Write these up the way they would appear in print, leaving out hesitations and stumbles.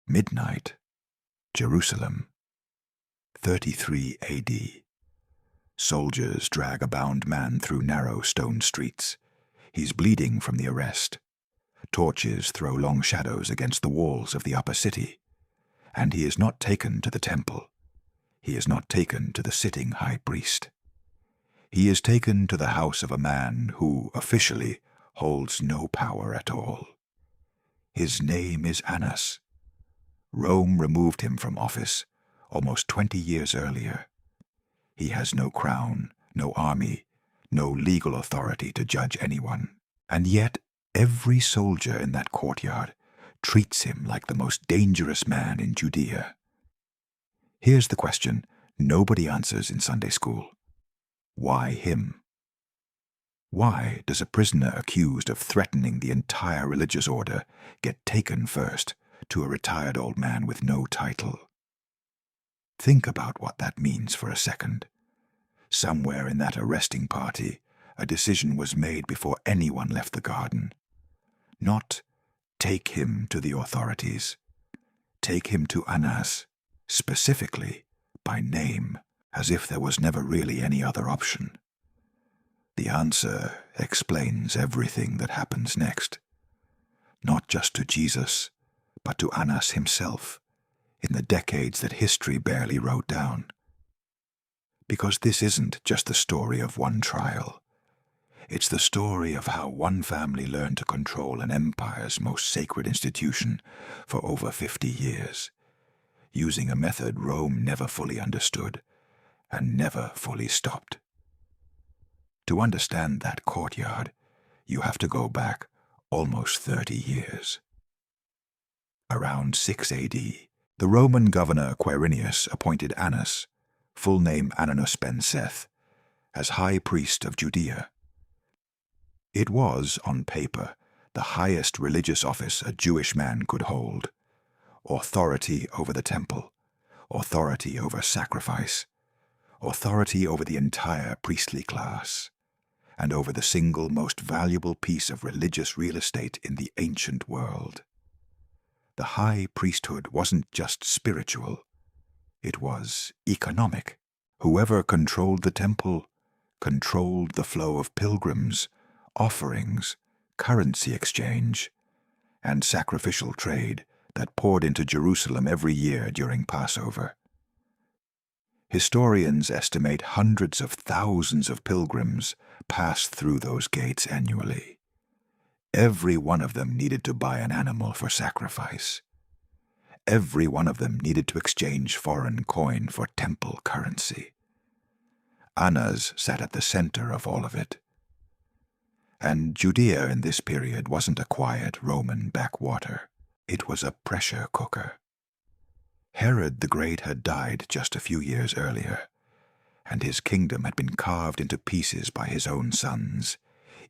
Midnight, Jerusalem, 33 AD. Soldiers drag a bound man through narrow stone streets. He's bleeding from the arrest. Torches throw long shadows against the walls of the upper city. And he is not taken to the temple. He is not taken to the sitting high priest. He is taken to the house of a man who, officially, holds no power at all. His name is Annas. Rome removed him from office almost 20 years earlier. He has no crown, no army, no legal authority to judge anyone. And yet, every soldier in that courtyard treats him like the most dangerous man in Judea. Here's the question nobody answers in Sunday school. Why him? Why does a prisoner accused of threatening the entire religious order get taken first to a retired old man with no title? Think about what that means for a second. Somewhere in that arresting party, a decision was made before anyone left the garden. Not take him to the authorities. Take him to Annas, specifically, by name, as if there was never really any other option. The answer explains everything that happens next. Not just to Jesus, but to Annas himself, in the decades that history barely wrote down. Because this isn't just the story of one trial. It's the story of how one family learned to control an empire's most sacred institution for over 50 years, using a method Rome never fully understood and never fully stopped. To understand that courtyard, you have to go back almost 30 years. Around 6 AD, the Roman governor Quirinius appointed Annas, full name Ananus ben Seth, as high priest of Judea. It was, on paper, the highest religious office a Jewish man could hold: authority over the temple, authority over sacrifice, authority over the entire priestly class, and over the single most valuable piece of religious real estate in the ancient world. The high priesthood wasn't just spiritual, it was economic. Whoever controlled the temple controlled the flow of pilgrims, offerings, currency exchange, and sacrificial trade that poured into Jerusalem every year during Passover. Historians estimate hundreds of thousands of pilgrims passed through those gates annually. Every one of them needed to buy an animal for sacrifice. Every one of them needed to exchange foreign coin for temple currency. Annas sat at the center of all of it. And Judea in this period wasn't a quiet Roman backwater. It was a pressure cooker. Herod the Great had died just a few years earlier, and his kingdom had been carved into pieces by his own sons,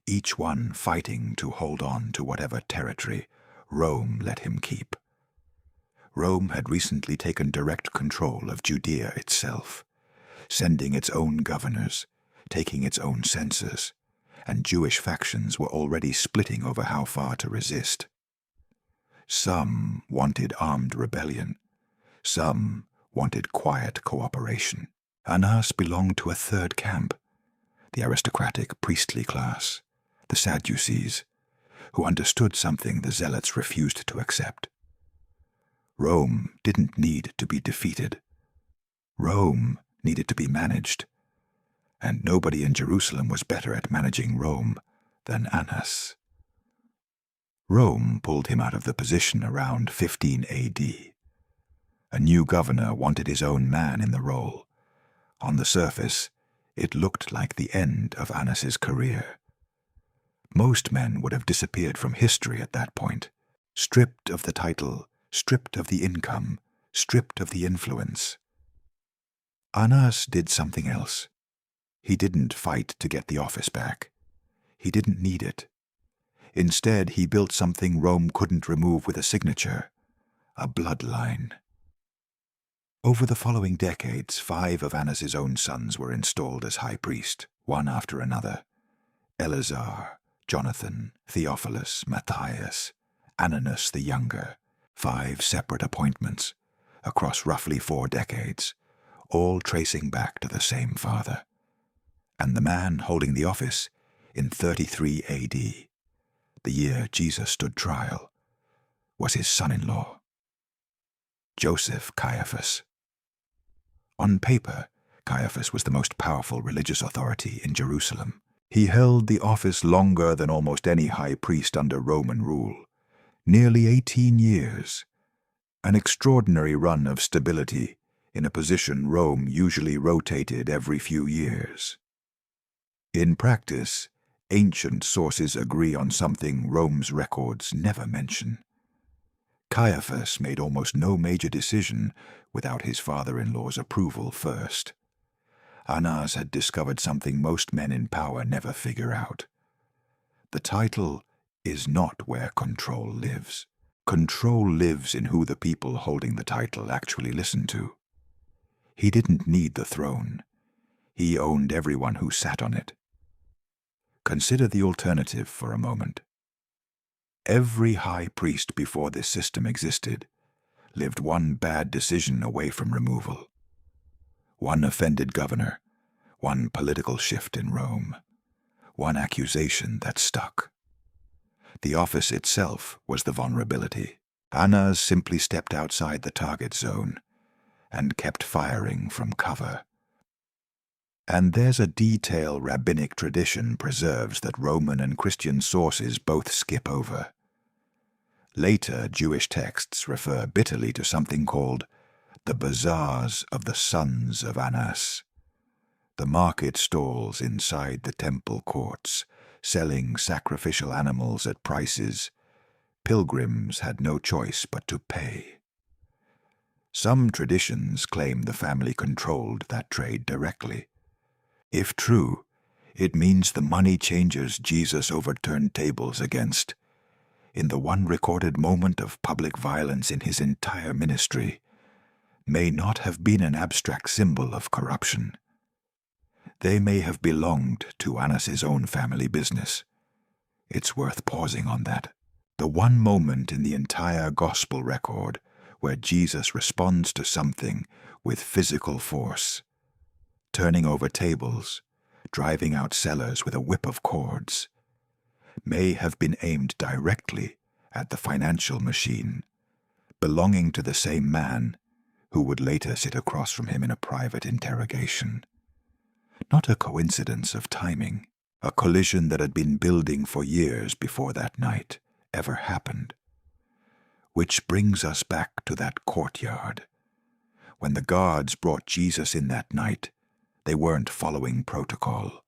each one fighting to hold on to whatever territory Rome let him keep. Rome had recently taken direct control of Judea itself, sending its own governors, taking its own census, and Jewish factions were already splitting over how far to resist. Some wanted armed rebellion. Some wanted quiet cooperation. Annas belonged to a third camp, the aristocratic priestly class, the Sadducees, who understood something the Zealots refused to accept. Rome didn't need to be defeated. Rome needed to be managed, and nobody in Jerusalem was better at managing Rome than Annas. Rome pulled him out of the position around 15 AD. A new governor wanted his own man in the role. On the surface, it looked like the end of Annas's career. Most men would have disappeared from history at that point, stripped of the title, stripped of the income, stripped of the influence. Annas did something else. He didn't fight to get the office back. He didn't need it. Instead, he built something Rome couldn't remove with a signature: a bloodline. Over the following decades, 5 of Annas's own sons were installed as high priest, one after another: Eleazar, Jonathan, Theophilus, Matthias, Ananus the younger, 5 separate appointments across roughly 4 decades, all tracing back to the same father. And the man holding the office in 33 AD, the year Jesus stood trial, was his son-in-law, Joseph Caiaphas. On paper, Caiaphas was the most powerful religious authority in Jerusalem. He held the office longer than almost any high priest under Roman rule, nearly 18 years, an extraordinary run of stability in a position Rome usually rotated every few years. In practice, ancient sources agree on something Rome's records never mention. Caiaphas made almost no major decision without his father-in-law's approval first. Annas had discovered something most men in power never figure out. The title is not where control lives. Control lives in who the people holding the title actually listen to. He didn't need the throne. He owned everyone who sat on it. Consider the alternative for a moment. Every high priest before this system existed lived one bad decision away from removal. One offended governor, one political shift in Rome, one accusation that stuck. The office itself was the vulnerability. Annas simply stepped outside the target zone and kept firing from cover. And there's a detail rabbinic tradition preserves that Roman and Christian sources both skip over. Later Jewish texts refer bitterly to something called the bazaars of the sons of Annas, the market stalls inside the temple courts, selling sacrificial animals at prices pilgrims had no choice but to pay. Some traditions claim the family controlled that trade directly. If true, it means the money changers Jesus overturned tables against, in the one recorded moment of public violence in his entire ministry, may not have been an abstract symbol of corruption. They may have belonged to Annas's own family business. It's worth pausing on that. The one moment in the entire gospel record where Jesus responds to something with physical force, turning over tables, driving out sellers with a whip of cords, may have been aimed directly at the financial machine, belonging to the same man who would later sit across from him in a private interrogation. Not a coincidence of timing, a collision that had been building for years before that night ever happened. Which brings us back to that courtyard. When the guards brought Jesus in that night, they weren't following protocol.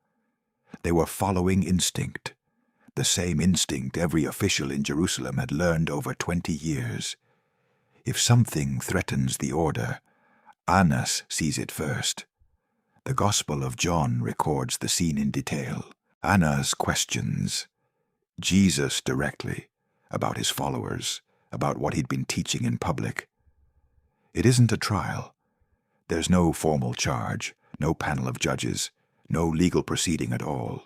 They were following instinct, the same instinct every official in Jerusalem had learned over 20 years. If something threatens the order, Annas sees it first. The Gospel of John records the scene in detail. Annas questions Jesus directly about his followers, about what he'd been teaching in public. It isn't a trial. There's no formal charge, no panel of judges, no legal proceeding at all.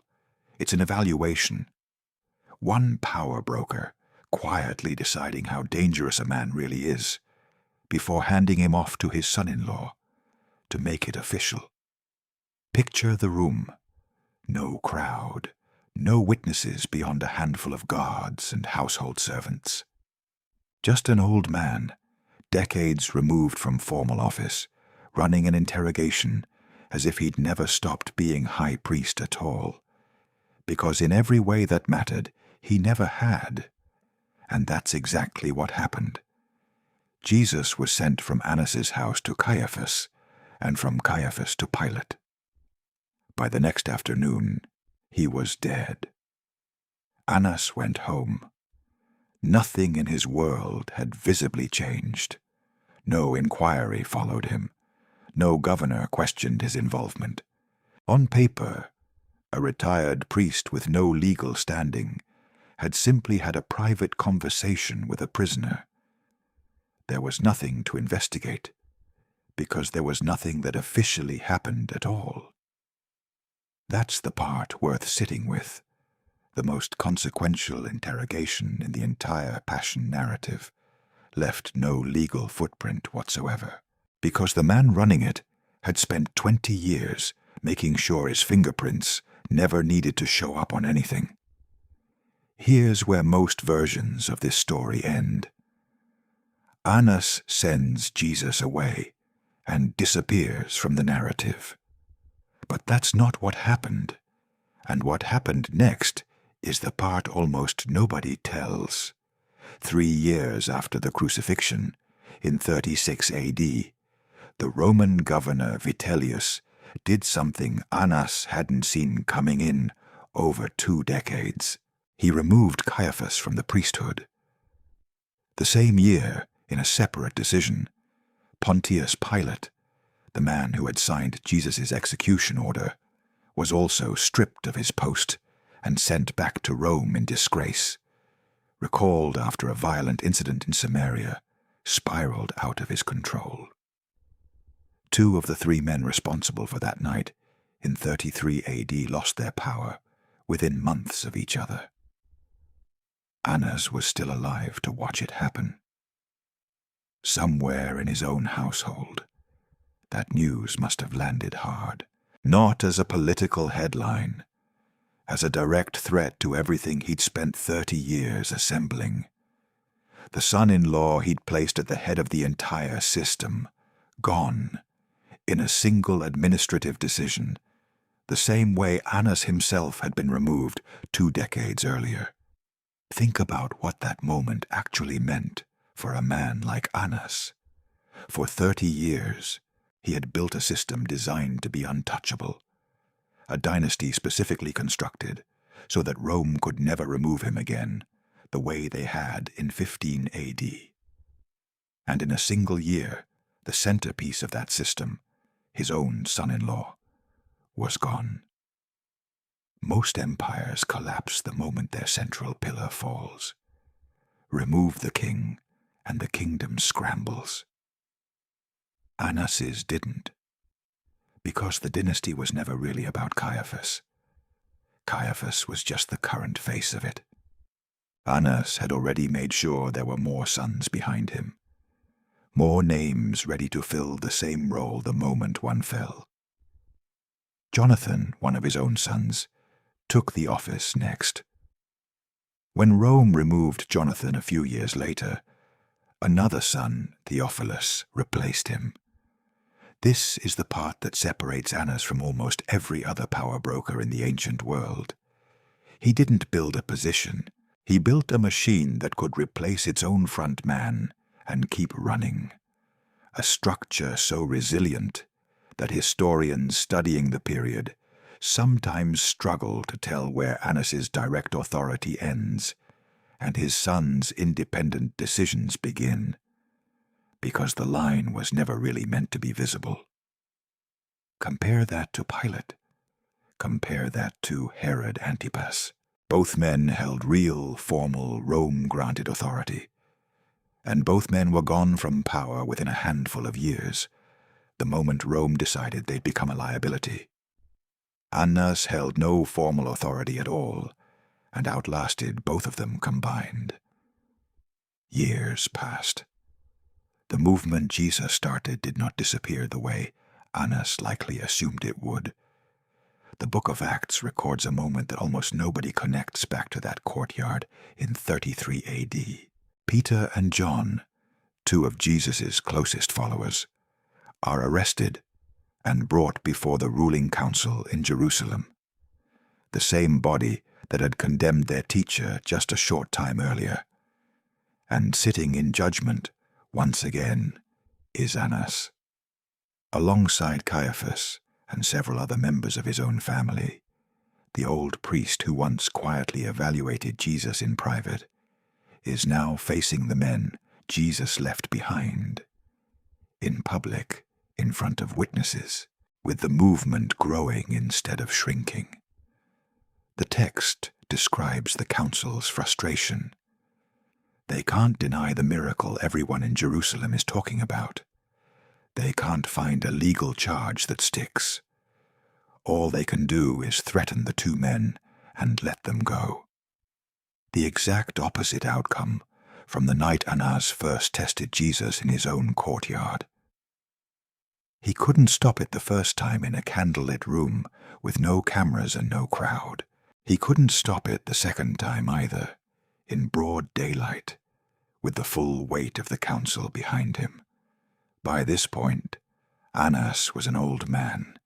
It's an evaluation. One power broker quietly deciding how dangerous a man really is, before handing him off to his son-in-law to make it official. Picture the room. No crowd, no witnesses beyond a handful of guards and household servants. Just an old man, decades removed from formal office, running an interrogation as if he'd never stopped being high priest at all. Because in every way that mattered, he never had. And that's exactly what happened. Jesus was sent from Annas's house to Caiaphas, and from Caiaphas to Pilate. By the next afternoon, he was dead. Annas went home. Nothing in his world had visibly changed. No inquiry followed him. No governor questioned his involvement. On paper, a retired priest with no legal standing had simply had a private conversation with a prisoner. There was nothing to investigate, because there was nothing that officially happened at all. That's the part worth sitting with, the most consequential interrogation in the entire Passion narrative, left no legal footprint whatsoever, because the man running it had spent 20 years making sure his fingerprints never needed to show up on anything. Here's where most versions of this story end. Annas sends Jesus away and disappears from the narrative. But that's not what happened, and what happened next is the part almost nobody tells. 3 years after the crucifixion, in 36 AD, the Roman governor Vitellius did something Annas hadn't seen coming in over 2 decades. He removed Caiaphas from the priesthood. The same year, in a separate decision, Pontius Pilate, the man who had signed Jesus' execution order, was also stripped of his post and sent back to Rome in disgrace, recalled after a violent incident in Samaria spiraled out of his control. 2 of the 3 men responsible for that night in 33 AD lost their power within months of each other. Annas was still alive to watch it happen. Somewhere in his own household, that news must have landed hard, not as a political headline, as a direct threat to everything he'd spent 30 years assembling. The son-in-law he'd placed at the head of the entire system, gone, in a single administrative decision, the same way Annas himself had been removed 2 decades earlier. Think about what that moment actually meant for a man like Annas. For 30 years, he had built a system designed to be untouchable, a dynasty specifically constructed so that Rome could never remove him again, the way they had in 15 AD. And in a single year, the centerpiece of that system, his own son-in-law, was gone. Most empires collapse the moment their central pillar falls. Remove the king, and the kingdom scrambles. Annas's didn't, because the dynasty was never really about Caiaphas. Caiaphas was just the current face of it. Annas had already made sure there were more sons behind him, more names ready to fill the same role the moment one fell. Jonathan, one of his own sons, took the office next. When Rome removed Jonathan a few years later, another son, Theophilus, replaced him. This is the part that separates Annas from almost every other power broker in the ancient world. He didn't build a position. He built a machine that could replace its own front man and keep running. A structure so resilient that historians studying the period sometimes struggle to tell where Annas's direct authority ends and his son's independent decisions begin, because the line was never really meant to be visible. Compare that to Pilate. Compare that to Herod Antipas. Both men held real, formal, Rome-granted authority, and both men were gone from power within a handful of years, the moment Rome decided they'd become a liability. Annas held no formal authority at all, and outlasted both of them combined. Years passed. The movement Jesus started did not disappear the way Annas likely assumed it would. The Book of Acts records a moment that almost nobody connects back to that courtyard in 33 AD. Peter and John, 2 of Jesus' closest followers, are arrested and brought before the ruling council in Jerusalem, the same body that had condemned their teacher just a short time earlier. And sitting in judgment, once again, is Annas. Alongside Caiaphas and several other members of his own family, the old priest who once quietly evaluated Jesus in private is now facing the men Jesus left behind, in public, in front of witnesses, with the movement growing instead of shrinking. The text describes the council's frustration. They can't deny the miracle everyone in Jerusalem is talking about. They can't find a legal charge that sticks. All they can do is threaten the 2 men and let them go. The exact opposite outcome from the night Annas first tested Jesus in his own courtyard. He couldn't stop it the first time in a candlelit room with no cameras and no crowd. He couldn't stop it the second time either, in broad daylight, with the full weight of the council behind him. By this point, Annas was an old man,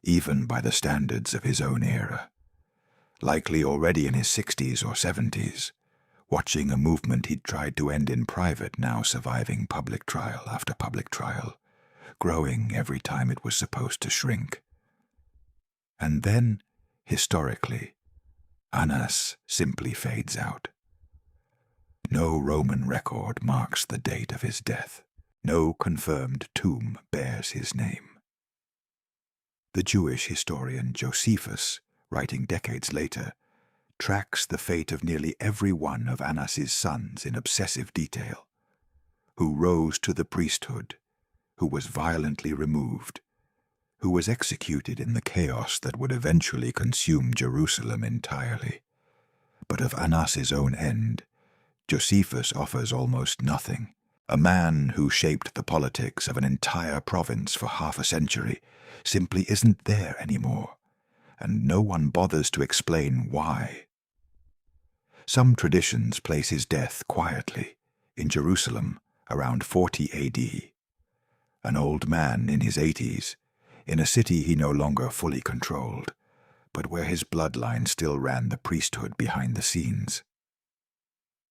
even by the standards of his own era, likely already in his 60s or 70s, watching a movement he'd tried to end in private now surviving public trial after public trial, growing every time it was supposed to shrink. And then, historically, Annas simply fades out. No Roman record marks the date of his death. No confirmed tomb bears his name. The Jewish historian Josephus, writing decades later, tracks the fate of nearly every one of Annas's sons in obsessive detail, who rose to the priesthood, who was violently removed, who was executed in the chaos that would eventually consume Jerusalem entirely. But of Annas's own end, Josephus offers almost nothing. A man who shaped the politics of an entire province for half a century simply isn't there anymore, and no one bothers to explain why. Some traditions place his death quietly in Jerusalem around 40 AD. An old man in his 80s, in a city he no longer fully controlled, but where his bloodline still ran the priesthood behind the scenes.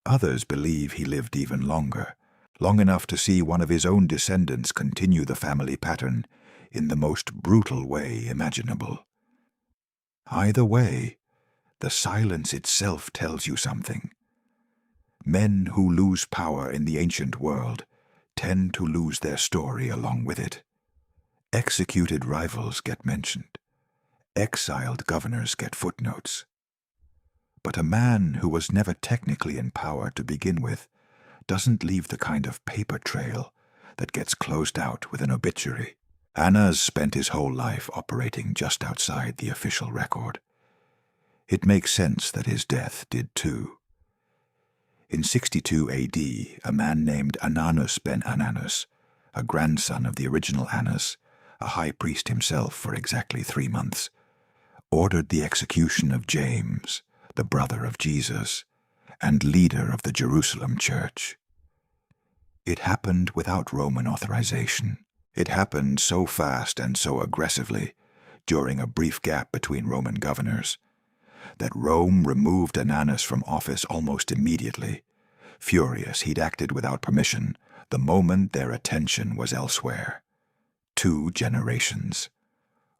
Others believe he lived even longer, long enough to see one of his own descendants continue the family pattern in the most brutal way imaginable. Either way, the silence itself tells you something. Men who lose power in the ancient world tend to lose their story along with it. Executed rivals get mentioned. Exiled governors get footnotes. But a man who was never technically in power to begin with doesn't leave the kind of paper trail that gets closed out with an obituary. Annas spent his whole life operating just outside the official record. It makes sense that his death did too. In 62 AD, a man named Ananus ben Ananus, a grandson of the original Annas, a high priest himself for exactly 3 months, ordered the execution of James, the brother of Jesus, and leader of the Jerusalem church. It happened without Roman authorization. It happened so fast and so aggressively, during a brief gap between Roman governors, that Rome removed Ananus from office almost immediately, furious he'd acted without permission the moment their attention was elsewhere. 2 generations,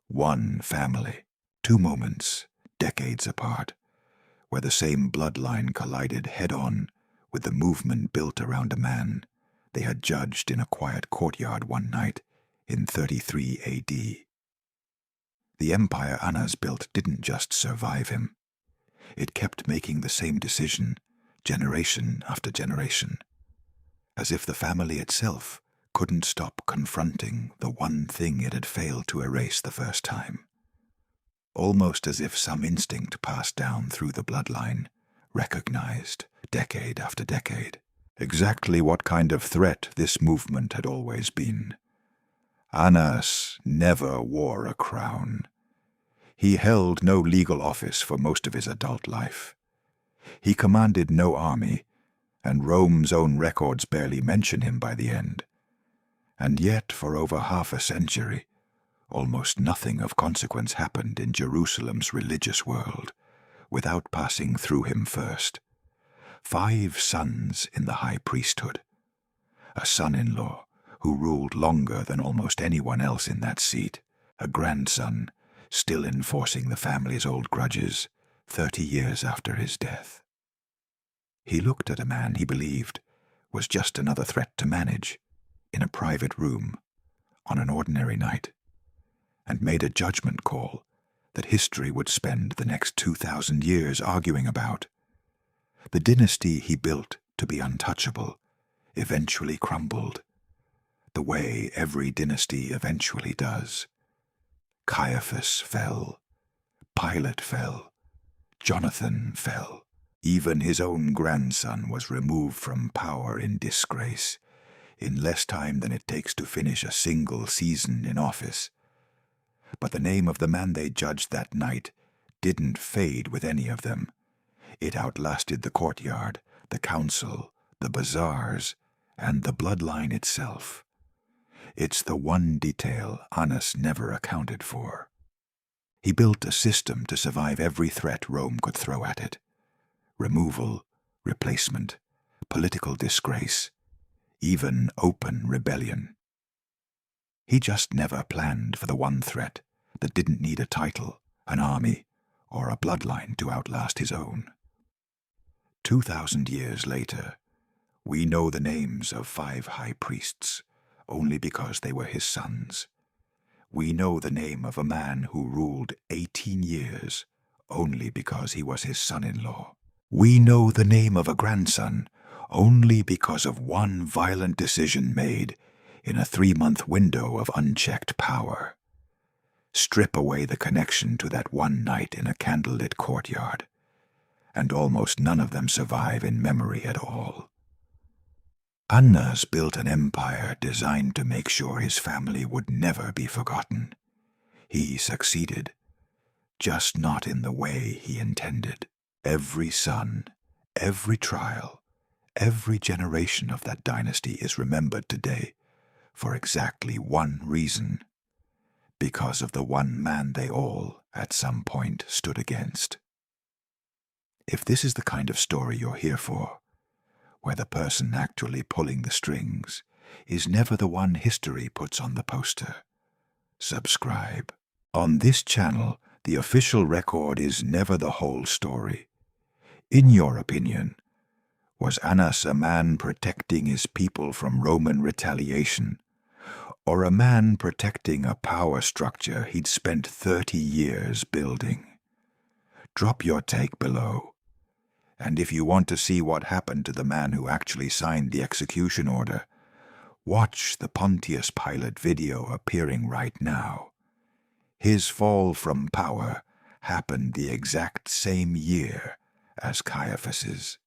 1 family, 2 moments, decades apart, where the same bloodline collided head-on with the movement built around a man they had judged in a quiet courtyard one night in 33 AD. The empire Annas built didn't just survive him. It kept making the same decision, generation after generation, as if the family itself couldn't stop confronting the one thing it had failed to erase the first time. Almost as if some instinct passed down through the bloodline, recognized decade after decade, exactly what kind of threat this movement had always been. Annas never wore a crown. He held no legal office for most of his adult life. He commanded no army, and Rome's own records barely mention him by the end. And yet, for over half a century, almost nothing of consequence happened in Jerusalem's religious world without passing through him first. 5 sons in the high priesthood, a son-in-law who ruled longer than almost anyone else in that seat, a grandson still enforcing the family's old grudges 30 years after his death. He looked at a man he believed was just another threat to manage in a private room on an ordinary night, and made a judgment call that history would spend the next 2,000 years arguing about. The dynasty he built to be untouchable eventually crumbled, the way every dynasty eventually does. Caiaphas fell, Pilate fell, Jonathan fell, Even his own grandson was removed from power in disgrace, in less time than it takes to finish a single season in office. But the name of the man they judged that night didn't fade with any of them. It outlasted the courtyard, the council, the bazaars, and the bloodline itself. It's the one detail Annas never accounted for. He built a system to survive every threat Rome could throw at it. Removal, replacement, political disgrace, even open rebellion. He just never planned for the one threat that didn't need a title, an army, or a bloodline to outlast his own. 2,000 years later, we know the names of 5 high priests only because they were his sons. We know the name of a man who ruled 18 years only because he was his son-in-law. We know the name of a grandson only because of one violent decision made in a 3-month window of unchecked power. Strip away the connection to that one night in a candlelit courtyard, and almost none of them survive in memory at all. Annas built an empire designed to make sure his family would never be forgotten. He succeeded, just not in the way he intended. Every son, every trial, every generation of that dynasty is remembered today for exactly one reason: because of the one man they all, at some point, stood against. If this is the kind of story you're here for, where the person actually pulling the strings is never the one history puts on the poster, subscribe. On this channel, the official record is never the whole story. In your opinion, was Annas a man protecting his people from Roman retaliation, or a man protecting a power structure he'd spent 30 years building? Drop your take below. And if you want to see what happened to the man who actually signed the execution order, watch the Pontius Pilate video appearing right now. His fall from power happened the exact same year as Caiaphas's.